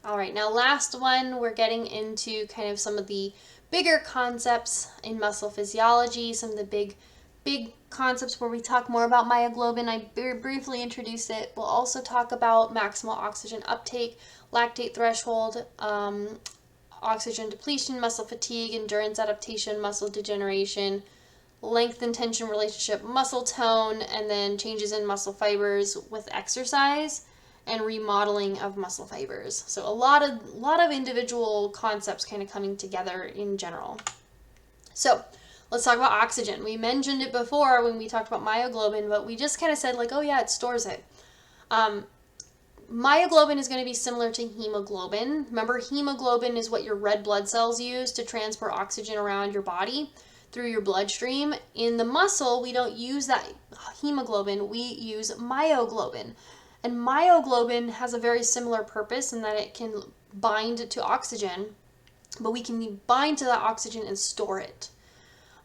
All right, now last one, we're getting into kind of some of the bigger concepts in muscle physiology, some of the big concepts where we talk more about myoglobin. I very briefly introduce it. We'll also talk about maximal oxygen uptake, lactate threshold, oxygen depletion, muscle fatigue, endurance adaptation, muscle degeneration, length and tension relationship, muscle tone, and then changes in muscle fibers with exercise and remodeling of muscle fibers. So a lot of individual concepts kind of coming together in general. So let's talk about oxygen. We mentioned it before when we talked about myoglobin, but we just kind of said like, oh yeah, it stores it. Myoglobin is going to be similar to hemoglobin. Remember, hemoglobin is what your red blood cells use to transport oxygen around your body through your bloodstream. In the muscle, we don't use that hemoglobin, we use myoglobin. And myoglobin has a very similar purpose in that it can bind to oxygen, but we can bind to that oxygen and store it.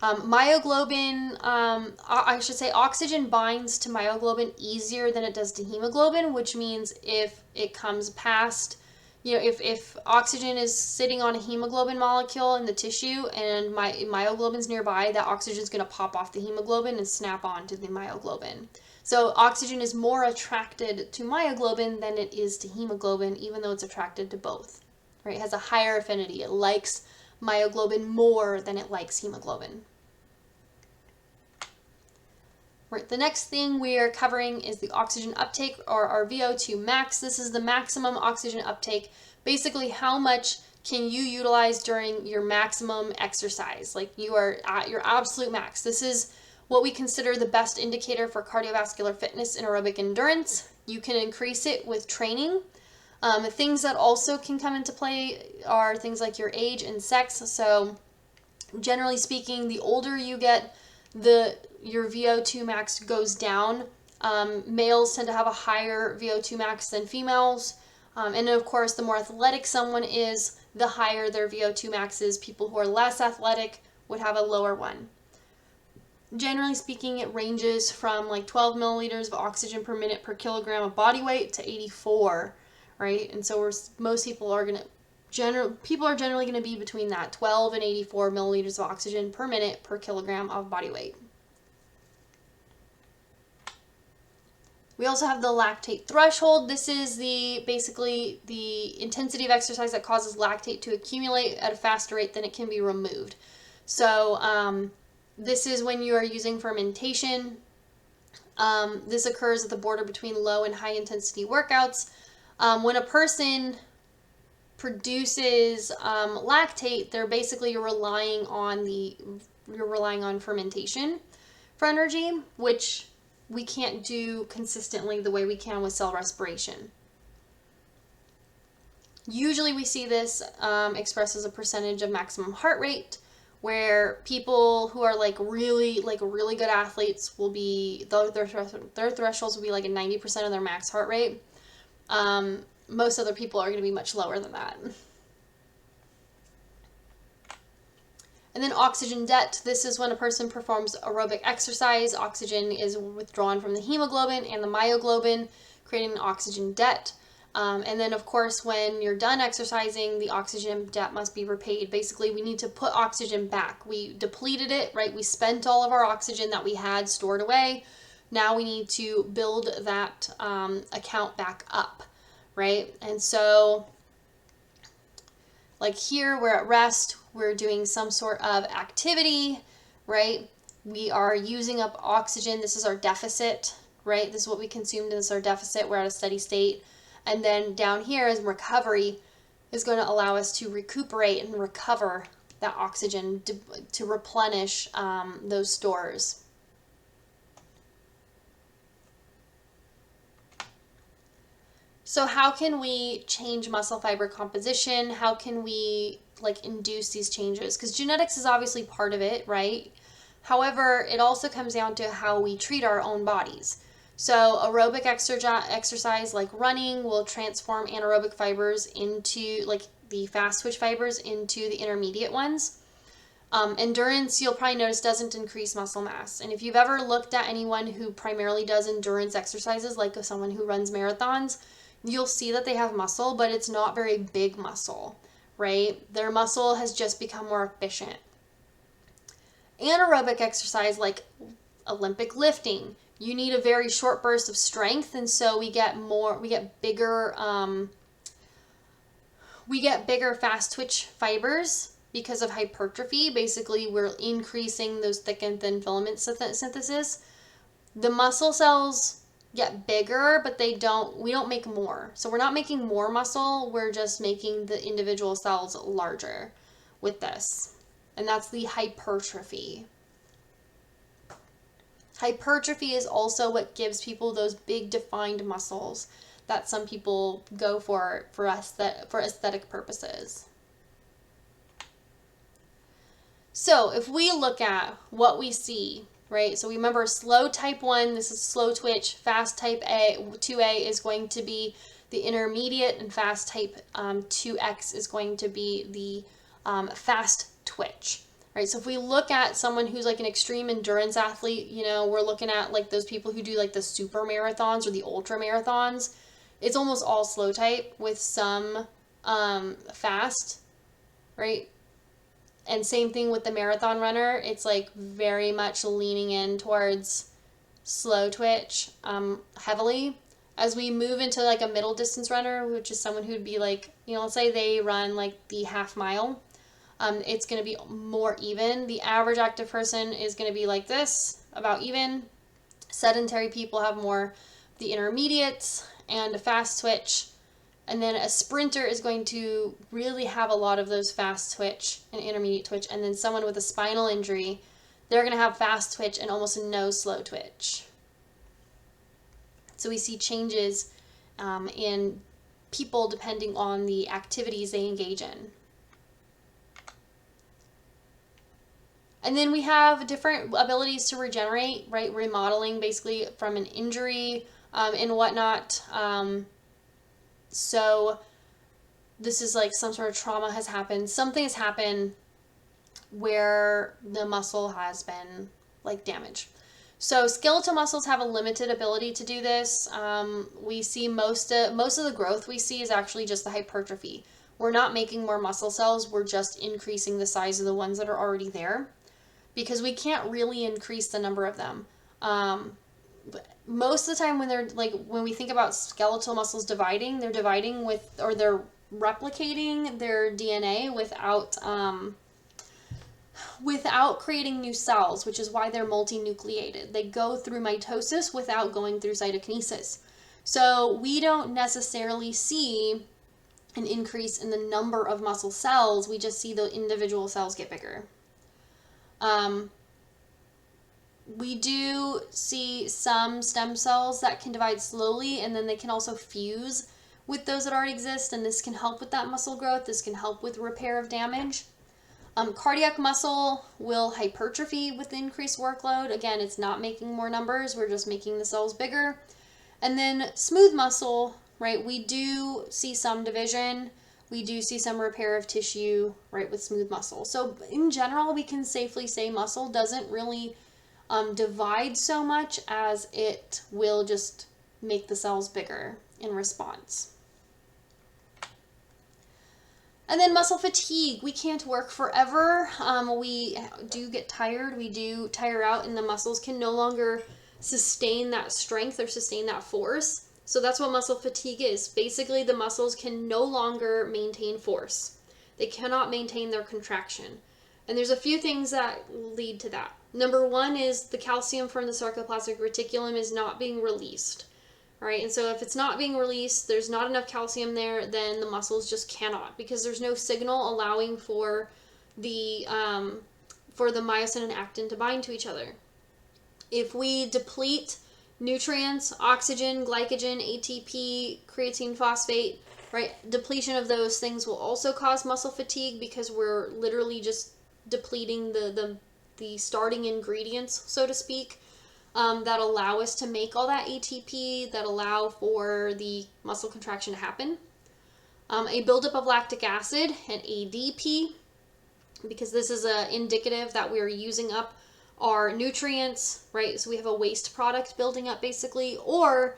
Myoglobin, I should say oxygen binds to myoglobin easier than it does to hemoglobin, which means if it comes past, if oxygen is sitting on a hemoglobin molecule in the tissue and myoglobin's nearby, that oxygen is going to pop off the hemoglobin and snap onto the myoglobin. So oxygen is more attracted to myoglobin than it is to hemoglobin, even though it's attracted to both. Right? It has a higher affinity. It likes myoglobin more than it likes hemoglobin. Right, the next thing we are covering is the oxygen uptake, or our VO2 max. This is the maximum oxygen uptake. Basically, how much can you utilize during your maximum exercise? Like you are at your absolute max. This is what we consider the best indicator for cardiovascular fitness and aerobic endurance. You can increase it with training. Things that also can come into play are things like your age and sex. So generally speaking, the older you get, your VO2 max goes down. Males tend to have a higher VO2 max than females. And of course, the more athletic someone is, the higher their VO2 max is. People who are less athletic would have a lower one. Generally speaking, it ranges from like 12 milliliters of oxygen per minute per kilogram of body weight to 84, right? And so most people are generally going to be between that 12 and 84 milliliters of oxygen per minute per kilogram of body weight. We also have the lactate threshold. This is basically the intensity of exercise that causes lactate to accumulate at a faster rate than it can be removed. So this is when you are using fermentation. This occurs at the border between low and high intensity workouts. When a person produces lactate, you're relying on fermentation for energy, which we can't do consistently the way we can with cell respiration. Usually we see this expressed as a percentage of maximum heart rate, where people who are really good athletes will be, their thresholds will be like at 90% of their max heart rate. Most other people are going to be much lower than that. And then oxygen debt. This is when a person performs aerobic exercise. Oxygen is withdrawn from the hemoglobin and the myoglobin, creating an oxygen debt. And then, of course, when you're done exercising, the oxygen debt must be repaid. Basically, we need to put oxygen back. We depleted it, right? We spent all of our oxygen that we had stored away. Now we need to build that account back up, right? And so, like here, we're at rest. We're doing some sort of activity, right? We are using up oxygen. This is our deficit, right? This is what we consumed. This is our deficit. We're at a steady state. And then down here is recovery, is going to allow us to recuperate and recover that oxygen to replenish those stores. So how can we change muscle fiber composition? How can we induce these changes? Because genetics is obviously part of it, right? However, it also comes down to how we treat our own bodies. So aerobic exercise like running will transform anaerobic fibers into the fast twitch fibers into the intermediate ones. Endurance, you'll probably notice, doesn't increase muscle mass. And if you've ever looked at anyone who primarily does endurance exercises, like someone who runs marathons, you'll see that they have muscle, but it's not very big muscle, right? Their muscle has just become more efficient. Anaerobic exercise like Olympic lifting, you need a very short burst of strength, and so we get bigger fast twitch fibers because of hypertrophy. Basically, we're increasing those thick and thin filament synthesis. The muscle cells get bigger, but we don't make more. So we're not making more muscle, we're just making the individual cells larger with this. And that's the hypertrophy. Hypertrophy is also what gives people those big defined muscles that some people go for aesthetic purposes. So if we look at what we see, right? So remember, slow type 1, this is slow twitch. Fast type 2A is going to be the intermediate, and fast type 2X is going to be the fast twitch, right? So if we look at someone who's like an extreme endurance athlete, you know, we're looking at like those people who do like the super marathons or the ultra marathons. It's almost all slow type with some fast, right? And same thing with the marathon runner. It's like very much leaning in towards slow twitch heavily. As we move into like a middle distance runner, which is someone who'd be like, you know, let's say they run like the half mile, it's going to be more even. The average active person is going to be like this, about even. Sedentary people have more the intermediates and a fast twitch. And then a sprinter is going to really have a lot of those fast twitch and intermediate twitch. And then someone with a spinal injury, they're going to have fast twitch and almost no slow twitch. So we see changes in people depending on the activities they engage in. And then we have different abilities to regenerate, right? Remodeling basically from an injury and whatnot. So this is like some sort of trauma has happened. Something has happened where the muscle has been like damaged. So skeletal muscles have a limited ability to do this. We see most of the growth we see is actually just the hypertrophy. We're not making more muscle cells. We're just increasing the size of the ones that are already there, because we can't really increase the number of them. Most of the time when we think about skeletal muscles dividing, they're dividing or they're replicating their DNA without creating new cells, which is why they're multinucleated. They go through mitosis without going through cytokinesis. So we don't necessarily see an increase in the number of muscle cells. We just see the individual cells get bigger. We do see some stem cells that can divide slowly, and then they can also fuse with those that already exist, and this can help with that muscle growth. This can help with repair of damage. Cardiac muscle will hypertrophy with increased workload. Again, it's not making more numbers, we're just making the cells bigger. And then smooth muscle, right, we do see some division. We do see some repair of tissue, right, with smooth muscle. So in general, we can safely say muscle doesn't really divide so much as it will just make the cells bigger in response. And then muscle fatigue. We can't work forever. We do get tired. We do tire out, and the muscles can no longer sustain that strength or sustain that force. So that's what muscle fatigue is. Basically, the muscles can no longer maintain force. They cannot maintain their contraction. And there's a few things that lead to that. Number one is the calcium from the sarcoplasmic reticulum is not being released. Right, and so if it's not being released, there's not enough calcium there, then the muscles just cannot, because there's no signal allowing for the myosin and actin to bind to each other. If we deplete nutrients, oxygen, glycogen, ATP, creatine phosphate, right, depletion of those things will also cause muscle fatigue, because we're literally just depleting the starting ingredients, so to speak. That allow us to make all that ATP, that allow for the muscle contraction to happen. A buildup of lactic acid and ADP, because this is indicative that we are using up our nutrients, right? So we have a waste product building up basically, or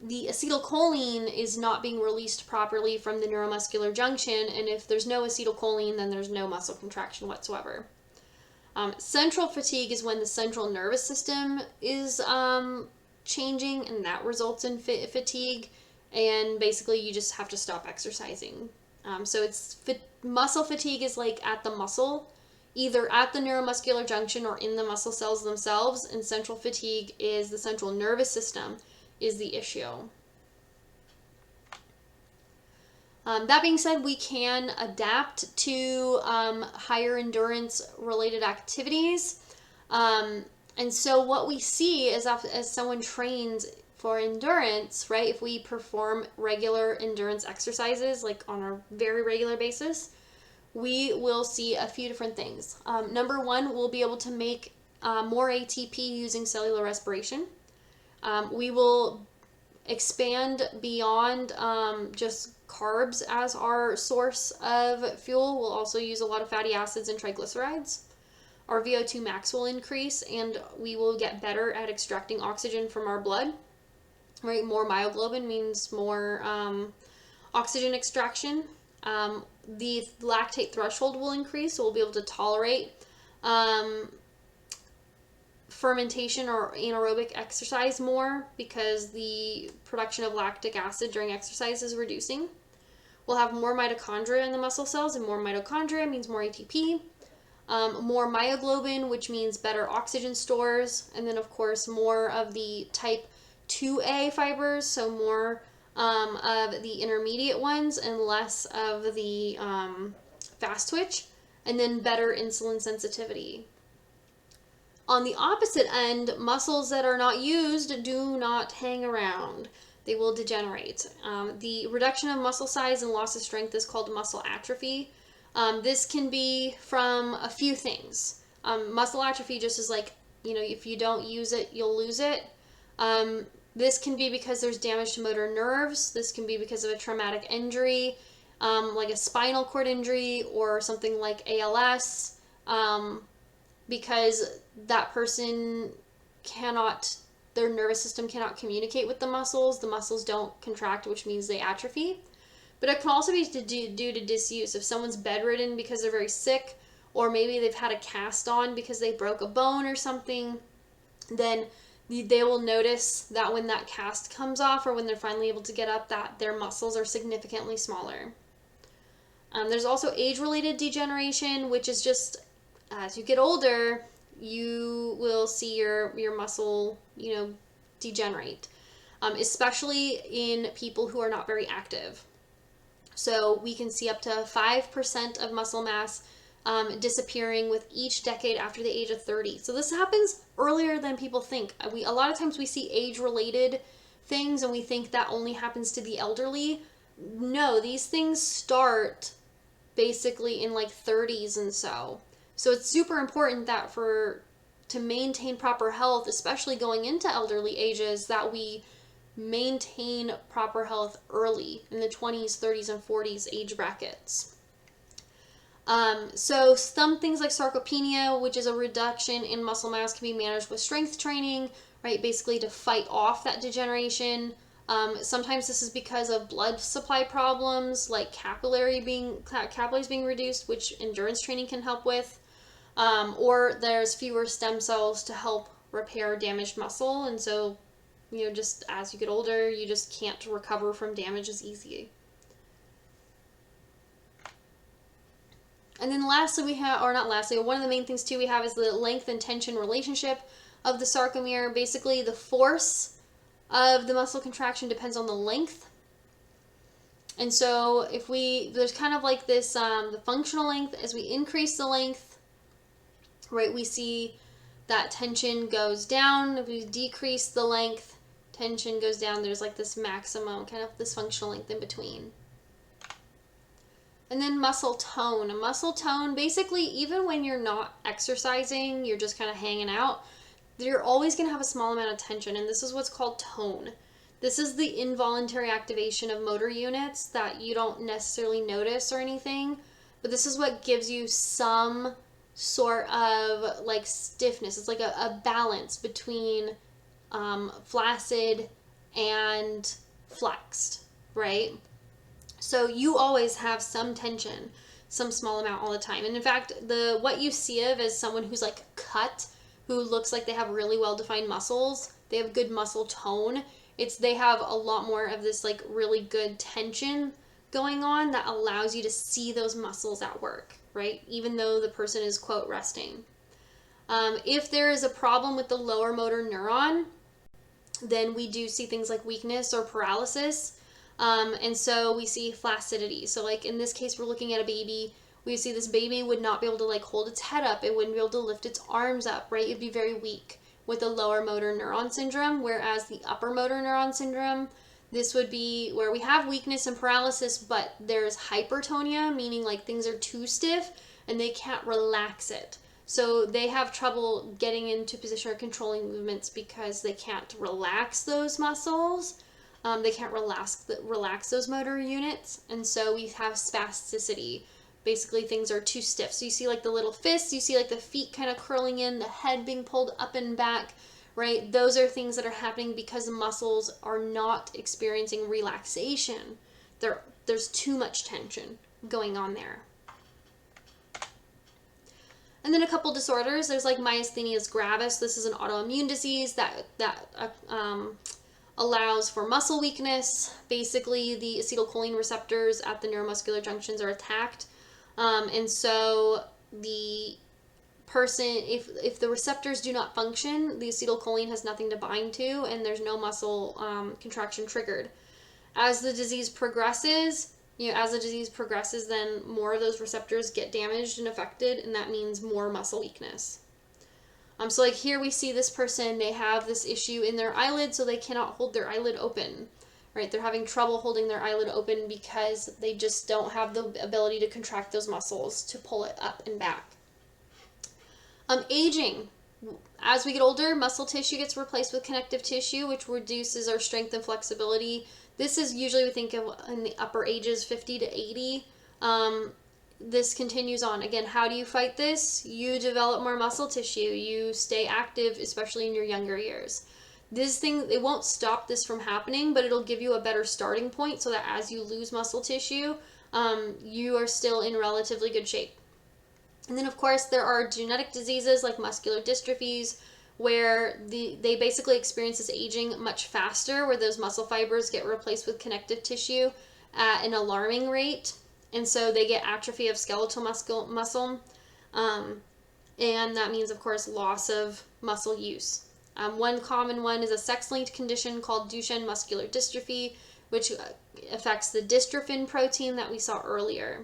the acetylcholine is not being released properly from the neuromuscular junction, and if there's no acetylcholine, then there's no muscle contraction whatsoever. Central fatigue is when the central nervous system is changing, and that results in fatigue, and basically you just have to stop exercising. So it's muscle fatigue is like at the muscle, either at the neuromuscular junction or in the muscle cells themselves, and central fatigue is the central nervous system is the issue. That being said, we can adapt to higher endurance related activities. And so what we see is as someone trains for endurance, right, if we perform regular endurance exercises, like on a very regular basis, we will see a few different things. Number one, we'll be able to make more ATP using cellular respiration. We will expand beyond just carbs as our source of fuel. We'll also use a lot of fatty acids and triglycerides. Our VO2 max will increase, and we will get better at extracting oxygen from our blood. Right, more myoglobin means more oxygen extraction. The lactate threshold will increase, so we'll be able to tolerate fermentation or anaerobic exercise more because the production of lactic acid during exercise is reducing. We'll have more mitochondria in the muscle cells, and more mitochondria means more ATP. More myoglobin, which means better oxygen stores, and then of course more of the type 2A fibers, so more of the intermediate ones and less of the fast twitch, and then better insulin sensitivity. On the opposite end, muscles that are not used do not hang around. They will degenerate. The reduction of muscle size and loss of strength is called muscle atrophy. This can be from a few things. Muscle atrophy just is like, if you don't use it, you'll lose it. This can be because there's damage to motor nerves. This can be because of a traumatic injury, like a spinal cord injury or something like ALS, because that person their nervous system cannot communicate with the muscles. The muscles don't contract, which means they atrophy. But it can also be due to disuse. If someone's bedridden because they're very sick, or maybe they've had a cast on because they broke a bone or something, then they will notice that when that cast comes off or when they're finally able to get up, that their muscles are significantly smaller. There's also age-related degeneration, which is just as you get older, you will see your muscle, degenerate, especially in people who are not very active. So we can see up to 5% of muscle mass disappearing with each decade after the age of 30. So this happens earlier than people think. A lot of times we see age-related things and we think that only happens to the elderly. No, these things start basically in like 30s and so. So it's super important that to maintain proper health, especially going into elderly ages, that we maintain proper health early in the 20s, 30s, and 40s age brackets. So some things like sarcopenia, which is a reduction in muscle mass, can be managed with strength training, right? Basically to fight off that degeneration. Sometimes this is because of blood supply problems, like capillaries being reduced, which endurance training can help with. Or there's fewer stem cells to help repair damaged muscle, and so just as you get older, you just can't recover from damage as easy. And then lastly, one of the main things too we have is the length and tension relationship of the sarcomere. Basically, the force of the muscle contraction depends on the length. And so there's kind of like this, the functional length, as we increase the length, right, we see that tension goes down. If we decrease the length, tension goes down. There's like this maximum, kind of this functional length in between. And then muscle tone. Muscle tone, basically, even when you're not exercising, you're just kind of hanging out, you're always going to have a small amount of tension, and this is what's called tone. This is the involuntary activation of motor units that you don't necessarily notice or anything, but this is what gives you some sort of like stiffness. It's like a balance between flaccid and flexed, right? So you always have some tension, some small amount all the time. And in fact, what you see of as someone who's like cut, who looks like they have really well defined muscles, they have good muscle tone, they have a lot more of this like really good tension going on that allows you to see those muscles at work, right? Even though the person is, quote, resting. If there is a problem with the lower motor neuron, then we do see things like weakness or paralysis. And so we see flaccidity. So like in this case, we're looking at a baby. We see this baby would not be able to like hold its head up. It wouldn't be able to lift its arms up, right? It'd be very weak with the lower motor neuron syndrome, whereas the upper motor neuron syndrome, this would be where we have weakness and paralysis, but there's hypertonia, meaning like things are too stiff and they can't relax it. So they have trouble getting into position or controlling movements because they can't relax those muscles. They can't relax those motor units. And so we have spasticity. Basically, things are too stiff. So you see like the little fists, you see like the feet kind of curling in, the head being pulled up and back, right? Those are things that are happening because the muscles are not experiencing relaxation. There's too much tension going on there. And then a couple disorders. There's like myasthenia gravis. This is an autoimmune disease that allows for muscle weakness. Basically, the acetylcholine receptors at the neuromuscular junctions are attacked. And so the person, if the receptors do not function, the acetylcholine has nothing to bind to, and there's no muscle contraction triggered. As the disease progresses, then more of those receptors get damaged and affected, and that means more muscle weakness. So like here we see this person, they have this issue in their eyelid, so they cannot hold their eyelid open, right? They're having trouble holding their eyelid open because they just don't have the ability to contract those muscles to pull it up and back. Aging. As we get older, muscle tissue gets replaced with connective tissue, which reduces our strength and flexibility. This is usually, we think of in the upper ages, 50 to 80. This continues on. Again, how do you fight this? You develop more muscle tissue. You stay active, especially in your younger years. This thing, it won't stop this from happening, but it'll give you a better starting point so that as you lose muscle tissue, you are still in relatively good shape. And then, of course, there are genetic diseases like muscular dystrophies, where they basically experience this aging much faster, where those muscle fibers get replaced with connective tissue at an alarming rate. And so they get atrophy of skeletal muscle. And that means, of course, loss of muscle use. One common one is a sex-linked condition called Duchenne muscular dystrophy, which affects the dystrophin protein that we saw earlier.